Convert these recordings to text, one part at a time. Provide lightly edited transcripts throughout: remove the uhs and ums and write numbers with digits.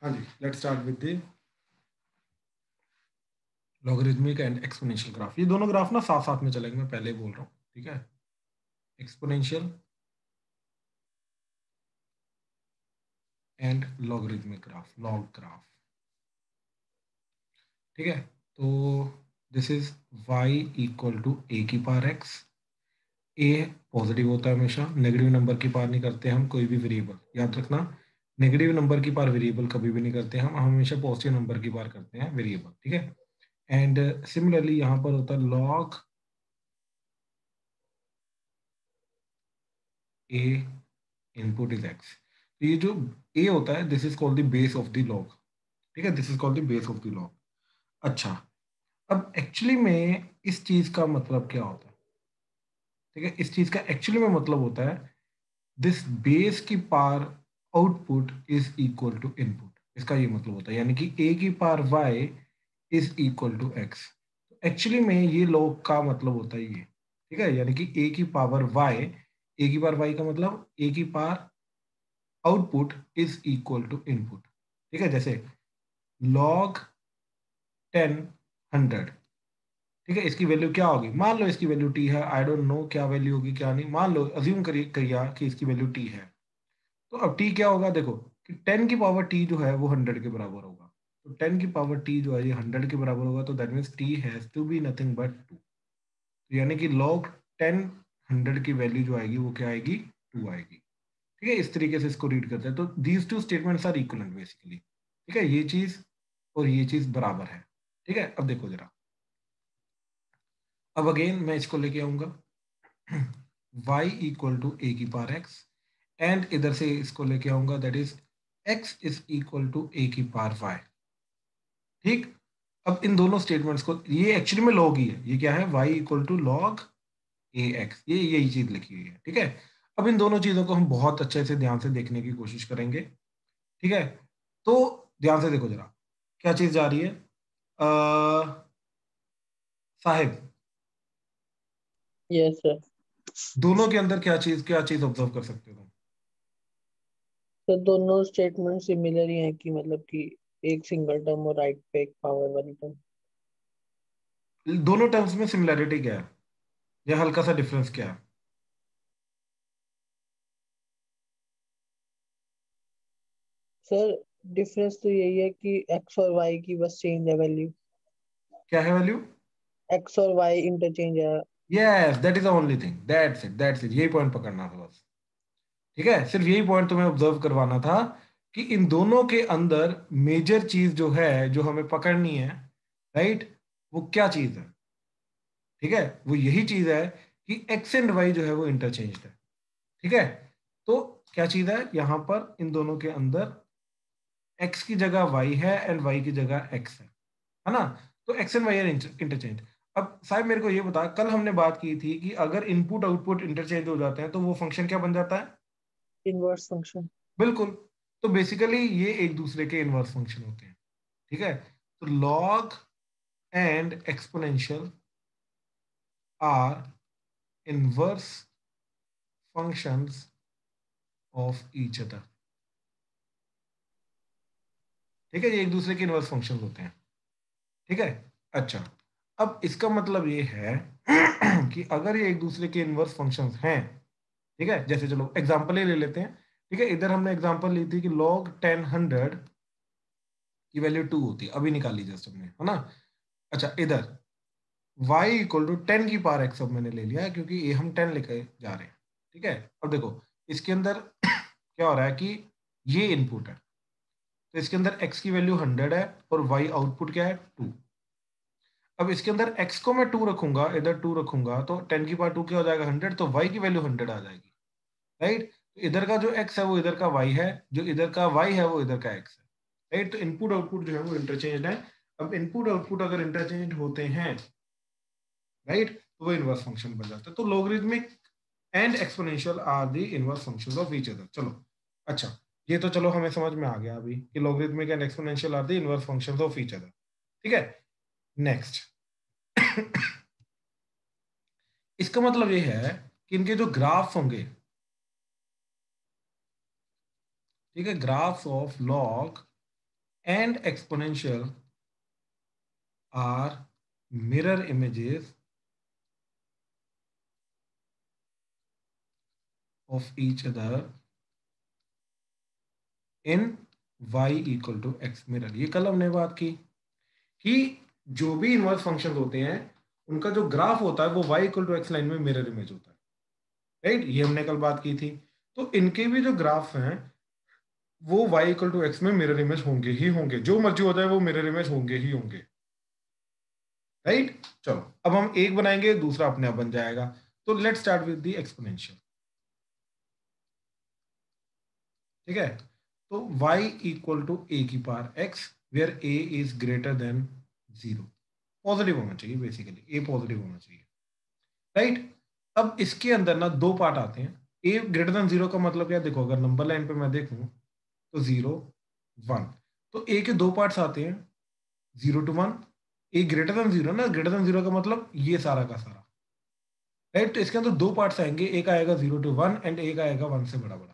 हाँ जी, let's start with the logarithmic and exponential graph. ये दोनों ग्राफ ना साथ साथ में चलेंगे, मैं पहले ही बोल रहा हूँ, ठीक है। Exponential and logarithmic graph, log graph, ठीक है। तो this is y equal to a की पावर x। ए पॉजिटिव होता है हमेशा, नेगेटिव नंबर की पावर नहीं करते हम कोई भी वेरिएबल, याद रखना। नेगेटिव नंबर की पावर वेरिएबल कभी भी नहीं करते हम हमेशा पॉजिटिव नंबर की पावर करते हैं वेरिएबल, ठीक है। एंड सिमिलरली यहाँ पर होता है log A input is x. तो ये जो ए होता है this is called the base of the log, ठीक है, this is called the base of the log. अच्छा, अब एक्चुअली में इस चीज का मतलब क्या होता है, ठीक है। इस चीज का एक्चुअली में मतलब होता है दिस बेस की power output is equal to input, इसका ये मतलब होता है, यानी कि ए की power y is equal to x. Actually में ये लॉग का मतलब होता है ये, ठीक है, यानी कि ए की पावर वाई, ए की पावर वाई का मतलब ए की power output is equal to input, ठीक है। जैसे लॉग 10 100, ठीक है, इसकी वैल्यू क्या होगी, मान लो इसकी वैल्यू टी है, आई डोंट नो क्या वैल्यू होगी क्या नहीं, मान लो अज्यूम करिए करिए कि इसकी वैल्यू टी है। तो अब टी क्या होगा, देखो कि 10 की पावर टी जो है वो 100 के बराबर होगा। तो 10 की पावर टी जो है ये 100 के बराबर होगा, तो that means t has to be nothing but 2। तो यानी कि लॉग 10 100 की वैल्यू जो आएगी वो क्या आएगी, 2 आएगी, ठीक है। इस तरीके से इसको रीड करते हैं। तो these two statements are equivalent basically, ठीक है, ये चीज और ये चीज बराबर है, ठीक है। अब देखो जरा, अब अगेन मैं इसको लेके आऊंगा y इक्वल टू ए की पावर x, एंड इधर से इसको लेके आऊंगा that is x is equal to a की पावर y, ठीक। अब इन दोनों स्टेटमेंट्स को, ये एक्चुअली में लॉग ही है, ये क्या है, y equal to log a x, ये यही चीज लिखी हुई है, ठीक है। अब इन दोनों चीजों को हम बहुत अच्छे से ध्यान से देखने की कोशिश करेंगे, ठीक है। तो ध्यान से देखो जरा, क्या चीज जा रही है साहिब, यस सर। दोनों के अंदर क्या चीज ऑब्जर्व कर सकते हो तो दोनों स्टेटमेंट सिमिलर ही हैं कि मतलब कि एक सिंगल टर्म और राइट पे एक पावर वाली टर्म। तुम, दोनों टर्म्स में सिमिलैरिटी क्या है या हल्का सा डिफरेंस क्या है। सर डिफरेंस तो यही है कि एक्स और वाई की बस चेंज है वैल्यू। क्या है वैल्यू, एक्स और वाई इंटरचेंज है। Yes that is the only thing, that's it, यही पॉइंट पकड़ना था बस, ठीक है। सिर्फ यही पॉइंट तुम्हें ऑब्जर्व करवाना था कि इन दोनों के अंदर मेजर चीज जो है जो हमें पकड़नी है, राइट, वो क्या चीज है, ठीक है। वो यही चीज है कि एक्स एंड वाई जो है वो इंटरचेंज है, ठीक है। तो क्या चीज है यहाँ पर, इन दोनों के अंदर एक्स की जगह वाई है एंड वाई की जगह एक्स है ना। तो x and y are interchange. अब साहब मेरे को ये बता, कल हमने बात की थी कि अगर इनपुट आउटपुट इंटरचेंज हो जाते हैं तो वो फंक्शन क्या बन जाता है, इनवर्स फंक्शन। बिल्कुल। तो बेसिकली ये एक दूसरे के इनवर्स फंक्शन होते हैं, ठीक है। तो log and exponential are inverse functions of each other, ठीक है, ये एक दूसरे के इनवर्स फंक्शन होते हैं, ठीक है। अच्छा, अब इसका मतलब ये है कि अगर ये एक दूसरे के इनवर्स फंक्शंस हैं, ठीक है, जैसे चलो एग्जांपल ही ले लेते हैं, ठीक है। इधर हमने एग्जांपल ली थी कि लॉग 10 100 की वैल्यू 2 होती है, अभी निकाल ली जस्ट हमने, है ना। अच्छा, इधर y इक्वल टू 10 की पावर x अब मैंने ले लिया है क्योंकि ये हम 10 लेके जा रहे हैं, ठीक है। अब देखो इसके अंदर क्या हो रहा है कि ये इनपुट है, तो इसके अंदर x की वैल्यू 100 है और y आउटपुट क्या है 2। अब इसके अंदर x को मैं 2 रखूंगा, इधर 2 रखूंगा, तो 10 की पावर 2 क्या हो जाएगा 100, तो y की वैल्यू 100 आ जाएगी, राइट। तो इधर का जो x है वो इधर का y है, जो इधर का y है वो इधर का x है, राइट। तो इनपुट आउटपुट जो है वो इंटरचेंज है। अब इनपुट आउटपुट अगर इंटरचेंज होते हैं, राइट, तो वो इनवर्स फंक्शन बन जाता है। तो logarithmic and exponential are the inverse functions of each other. चलो, अच्छा, ये तो चलो हमें समझ में आ गया अभी कि logarithmic and exponential are the inverse functions of each other, ठीक है। नेक्स्ट इसका मतलब ये है कि इनके जो ग्राफ्स होंगे, ठीक है, graphs of log and exponential are mirror images of each other in y equal to x mirror। ये कल हमने बात की कि जो भी इनवर्स फंक्शन होते हैं उनका जो ग्राफ होता है वो y equal to x line में मिरर इमेज होता है, राइट? ये हमने कल बात की थी। तो इनके भी जो ग्राफ हैं वो y इक्वल टू एक्स में मिरर इमेज होंगे ही होंगे, जो मर्जी हो जाए वो मिरर इमेज होंगे ही होंगे, राइट? चलो अब हम एक बनाएंगे, दूसरा अपने आप बन जाएगा। तो let's start with the exponential. ठीक है, तो y इक्वल टू ए की power x where a is greater than 0। Positive होना चाहिए, बेसिकली a पॉजिटिव होना चाहिए, राइट? अब इसके अंदर ना दो पार्ट आते हैं। a ग्रेटर देन 0 का मतलब क्या? देखो अगर नंबर लाइन पे मैं देखूं तो 0 1, तो a के दो पार्ट्स आते हैं, 0 to 1। a ग्रेटर देन 0 ना, ग्रेटर देन 0 का मतलब ये सारा का सारा, राइट? तो इसके अंदर दो पार्ट्स आएंगे, एक आएगा 0 to 1 एंड एक आएगा 1 से बड़ा बड़ा।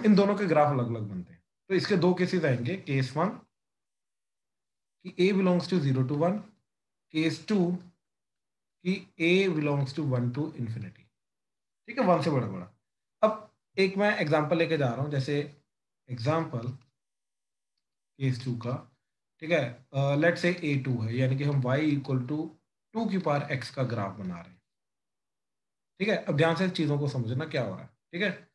इन दोनों के ग्राफ अलग अलग बनते हैं। तो इसके दो केसेस आएंगे, केस 1 कि a belongs to 0 to 1, case 2 कि a belongs to 1 to infinity. ठीक है, 1 से बड़ा बड़ा। अब एक मैं एग्जांपल लेके जा रहा हूं, जैसे एग्जांपल केस 2 का। ठीक है, लेट्स से a2 है, यानी कि हम y इक्वल टू 2 की पावर x का ग्राफ बना रहे हैं। ठीक है, अब ध्यान से चीजों को समझना क्या हो रहा है। ठीक है,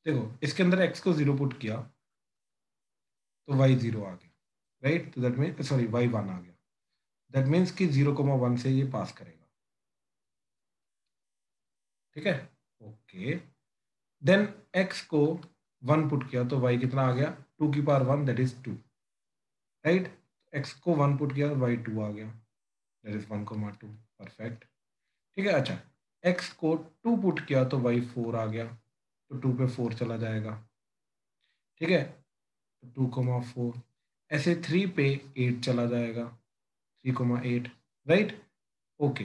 देखो इसके अंदर x को 0 पुट किया तो y 0 आ गया, राइट? तो दैट मीन सॉरी y 1 आ गया। दैट मीन्स कि 0,1 से ये पास करेगा। ठीक है, ओके। देन x को 1 पुट किया तो y कितना आ गया? 2 की power 1 that is 2, right? x को 1 पुट किया तो y 2 आ गया, दैट इज 1,2। परफेक्ट। ठीक है, अच्छा, x को 2 पुट किया तो y 4 आ गया, तो 2 पे 4 चला जाएगा। ठीक है, 2,4। ऐसे 3 पे 8 चला जाएगा, 3,8, राइट? ओके।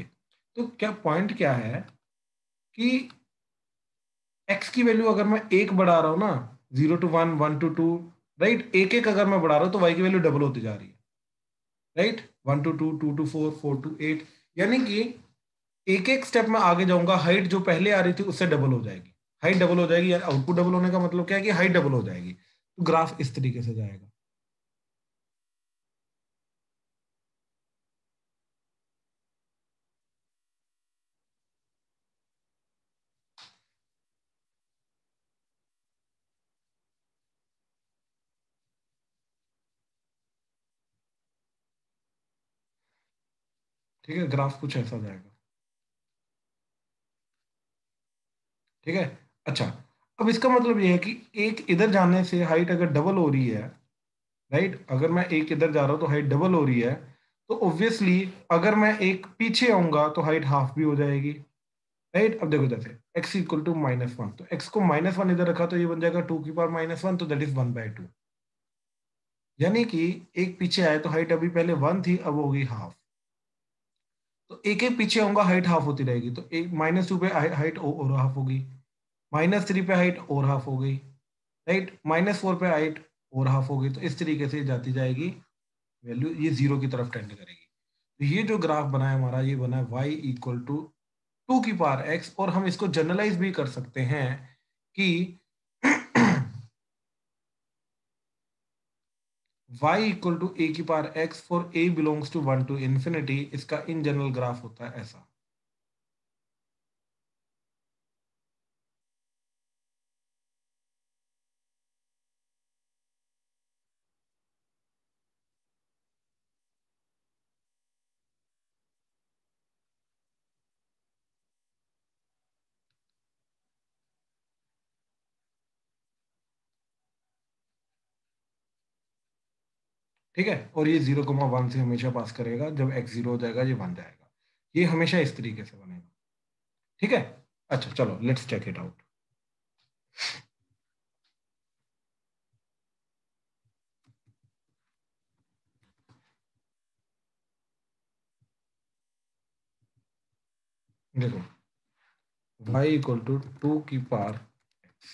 तो क्या पॉइंट क्या है कि x की वैल्यू अगर मैं एक बढ़ा रहा हूं ना, 0 to 1, 1 to 2, राइट, एक एक अगर मैं बढ़ा रहा हूं तो y की वैल्यू डबल होती जा रही है, राइट? 1 to 2, 2 to 4, 4 to 8, यानी कि एक एक स्टेप में आगे जाऊंगा, हाइट जो पहले आ रही थी उससे डबल हो जाएगी। हाइट डबल हो जाएगी, यार आउटपुट डबल होने का मतलब क्या है कि हाइट डबल हो जाएगी। तो ग्राफ इस तरीके से जाएगा। ठीक है, ग्राफ कुछ ऐसा जाएगा। ठीक है, अच्छा, अब इसका मतलब ये है कि एक इधर जाने से हाइट अगर डबल हो रही है, राइट, अगर मैं एक इधर जा रहा हूं तो हाइट डबल हो रही है, तो ऑब्वियसली अगर मैं एक पीछे आऊंगा तो हाइट हाफ भी हो जाएगी, राइट? अब देखो जैसे x इक्वल टू -1, तो x को -1 इधर रखा तो ये बन जाएगा 2 की पावर -1, तो दैट इज 1/2। यानी कि एक पीछे आए तो हाइट अभी पहले 1 थी, अब हो गई हाफ। तो एक एक पीछे आऊंगा हाइट हाफ होती रहेगी, तो एक -2 पे हाइट और हाफ हो गई, -3 पे हाइट और हाफ हो गई, राइट? -4 पे हाइट और हाफ हो गई। तो इस तरीके से जाती जाएगी वैल्यू, ये 0 की तरफ टेंड करेगी। तो ये जो ग्राफ बना है हमारा, ये बना है y इक्वल टू 2 की पावर x, और हम इसको जनरलाइज भी कर सकते हैं कि y इक्वल टू ए की power x for a belongs to 1 to infinity, इसका इन जनरल ग्राफ होता है ऐसा। ठीक है, और ये 0,1 से हमेशा पास करेगा, जब x 0 हो जाएगा ये बन जाएगा। ये हमेशा इस तरीके से बनेगा। ठीक है, अच्छा चलो लेट्स चेक इट आउट। देखो y इक्वल टू 2 की पावर x,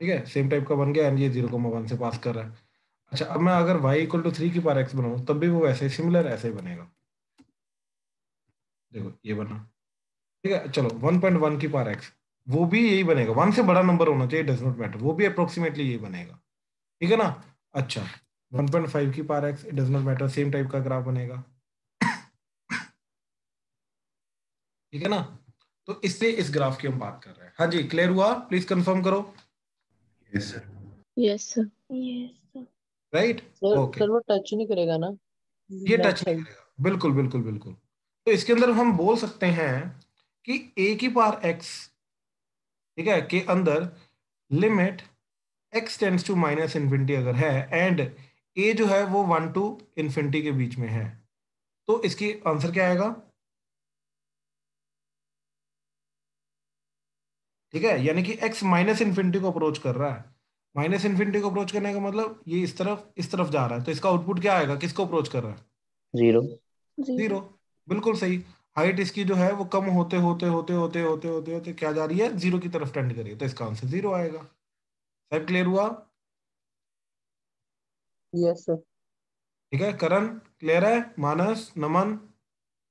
ठीक है, सेम टाइप का बन गया एंड ये 0,1 से पास कर रहा है। अच्छा, अब मैं अगर y इक्वल टू 3 की पावर x बनाऊं तब भी वो वैसे ही सिमिलर ऐसे ही बनेगा। देखो ये बना, ठीक है। चलो 1.1 की पावर x, वो भी यही बनेगा, 1 से बड़ा नंबर होना चाहिए, डज नॉट मैटर, वो भी अप्रोक्सीमेटली यही बनेगा, ठीक है ना। अच्छा 1.5 की power x, it does not matter, same type का ग्राफ बनेगा, ठीक है ना। तो इससे इस ग्राफ की हम बात कर रहे हैं। हाँ जी, क्लियर हुआ? प्लीज कंफर्म करो। Yes sir. Yes sir. Yes sir. Right, sir okay. Sir वो टच नहीं करेगा ना ये लेफ्ट टच नहीं साइड? करेगा, बिल्कुल बिल्कुल बिल्कुल। तो इसके अंदर हम बोल सकते हैं कि a की पावर x, ठीक है, के अंदर limit x tends to minus infinity अगर है एंड a जो है वो 1 टू इन्फिनिटी के बीच में है, तो इसकी आंसर क्या आएगा? ठीक है, यानी कि x माइनस इन्फिनिटी को अप्रोच कर रहा है। माइनस इन्फिनिटी को अप्रोच करने का मतलब ये इस तरफ जा रहा है, तो इसका आउटपुट क्या आएगा? किसको अप्रोच कर रहा है? जीरो। जीरो। बिल्कुल सही। हाइट इसकी जो है वो कम होते होते होते होते होते होते होते क्या जा रही है? जीरो की तरफ टेंड करी है, तो इसका आंसर जीरो आएगा। सब क्लियर हुआ? Yes sir. ठीक है, करण क्लियर है? Manas, Naman,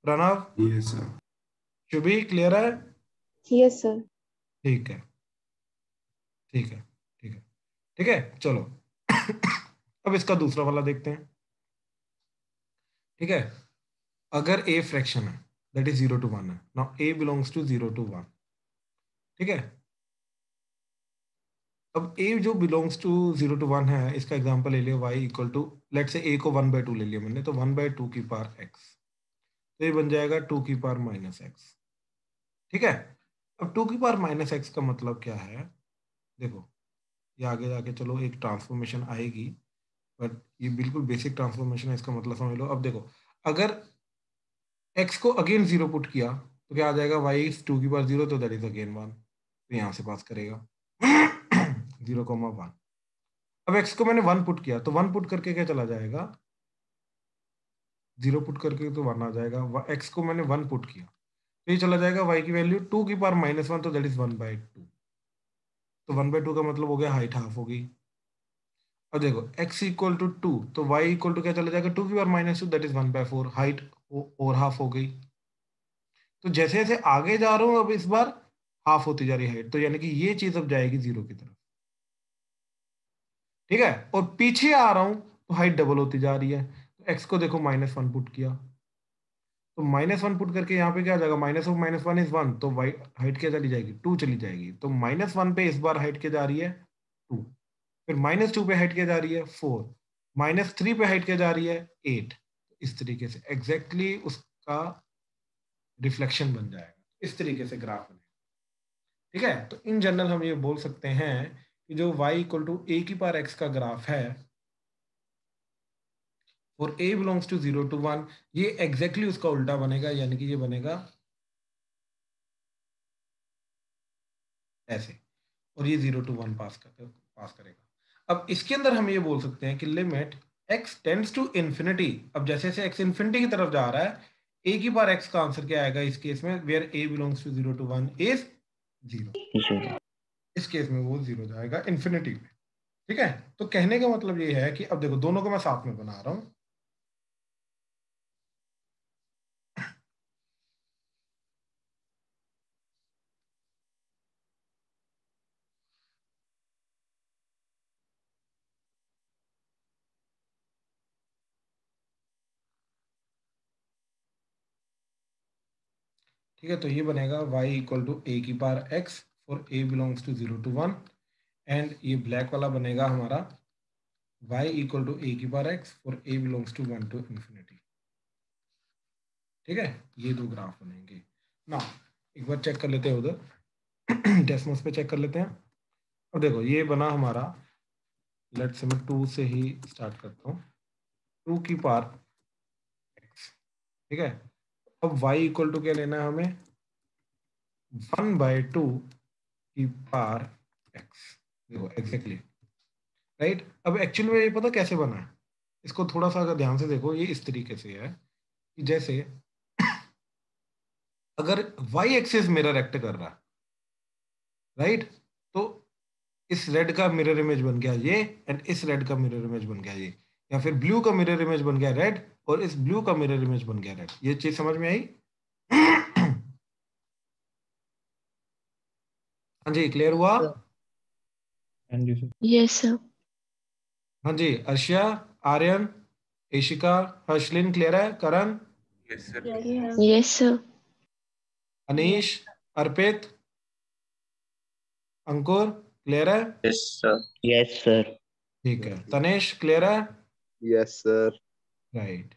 Pranav, yes sir. Shubhi clear है? Yes sir. ठीक है, ठीक है, ठीक है, ठीक है, चलो। अब इसका दूसरा वाला देखते हैं, ठीक है। अगर a फ्रैक्शन है, दैट इज 0 to 1 है, now a belongs to 0 to 1, ठीक है। अब a जो बिलोंग्स टू 0 to 1 है, इसका एग्जांपल ले लियो y इक्वल टू, लेट से a को 1/2 ले लिया मैंने, तो 1/2 की पावर x, तो ये बन जाएगा 2 की पावर माइनस x, ठीक है। अब 2 की पावर माइनस x का मतलब क्या है? देखो, ये आगे जाके चलो एक ट्रांसफॉर्मेशन आएगी, बट ये बिल्कुल बेसिक ट्रांसफॉर्मेशन है, इसका मतलब समझ लो। अब देखो, अगर x को अगेन जीरो पुट किया तो क्या आ जाएगा? y इज 2 की पावर जीरो, तो दैट इज अगेन 1, तो यहाँ से पास करेगा। 0,1। अब x को मैंने 1 पुट किया, तो 1 पुट करके क्या चला जाएगा? 0 पुट करके तो 1 आ जाएगा। x को मैंने 1 पुट किया, तो ये चला जाएगा y की वैल्यू 2 की पावर -1, तो दैट इज 1/2, तो 1/2 का मतलब हो गया हाइट हाफ हो गई। अब देखो x इक्वल टू 2, तो y इक्वल टू क्या चला जाएगा? 2 की पावर -2, दैट इज 1/4, हाइट और हाफ हो गई। तो जैसे जैसे आगे जा रहा हूँ अब इस बार हाफ होती जा रही है हाइट, तो यानी कि ये चीज अब जाएगी जीरो की तरफ, ठीक है। और पीछे आ रहा हूं तो हाइट डबल होती जा रही है, तो एक्स को देखो -1 पुट किया, तो -1 पुट करके यहाँ पे क्या आ जाएगा? -1 इज 1, तो वाई हाइट क्या चली जाएगी? 2 चली जाएगी, तो -1 पे इस बार हाइट क्या जा रही है? 2। फिर -2 पे हाइट क्या जा रही है? 4। -3 पे हाइट क्या जा रही है? 8। इस तरीके से एग्जैक्टली उसका रिफ्लेक्शन बन जाएगा, इस तरीके से ग्राफ बनेगा, ठीक है। तो इन जनरल हम ये बोल सकते हैं कि जो y इक्वल टू a की पावर x का ग्राफ है और a बिलोंग्स टू 0 to 1, ये एग्जैक्टली उसका उल्टा बनेगा, यानी कि ये बनेगा ऐसे, और ये 0 to 1 पास करेगा। अब इसके अंदर हम ये बोल सकते हैं कि limit x tends to infinity, अब जैसे जैसे x इन्फिनिटी की तरफ जा रहा है, a की पावर x का आंसर क्या आएगा इस केस में? Where a belongs to 0 to 1 is 0, zero. इस केस में वो 0 जाएगा इन्फिनिटी में, ठीक है। तो कहने का मतलब ये है कि अब देखो दोनों को मैं साथ में बना रहा हूं, ठीक है। तो ये बनेगा y इक्वल टू a की power x for a belongs to 0 to 1, and ये ब्लैक वाला बनेगा हमारा y इक्वल टू a की power x for a belongs to 1 to infinity, ठीक है। ये दो ग्राफ बनेंगे ना। एक बार चेक कर लेते हैं उधर डेस्मोस पे चेक कर लेते हैं। अब देखो ये बना हमारा, लेट से मैं 2 से ही स्टार्ट करता हूँ, 2 की पावर x, ठीक है। अब y इक्वल टू क्या लेना है हमें? 1/2 की पावर x। देखो एग्जैक्टली राइट। अब एक्चुअली में ये पता कैसे बना है, इसको थोड़ा सा अगर ध्यान से देखो, ये इस तरीके से है कि जैसे अगर y एक्सिस मिरर एक्ट कर रहा है, राइट, तो इस रेड का मिरर इमेज बन गया ये, एंड इस रेड का मिरर इमेज बन गया ये, या फिर ब्लू का मिरर इमेज बन गया रेड, और इस ब्लू का मिरर इमेज बन गया रेड। ये चीज समझ में आई? हाँ जी, क्लियर हुआ? हाँ जी सर। Yes sir. हाँ जी, अर्शिया, आर्यन, एशिका, हर्षलिन, क्लियर है? Karan, yes sir. Yes sir. Anish, Arpit, Ankur, clear है? Yes sir. Yes sir. ठीक है, तनेश, क्लियर है? Yes sir. राइट।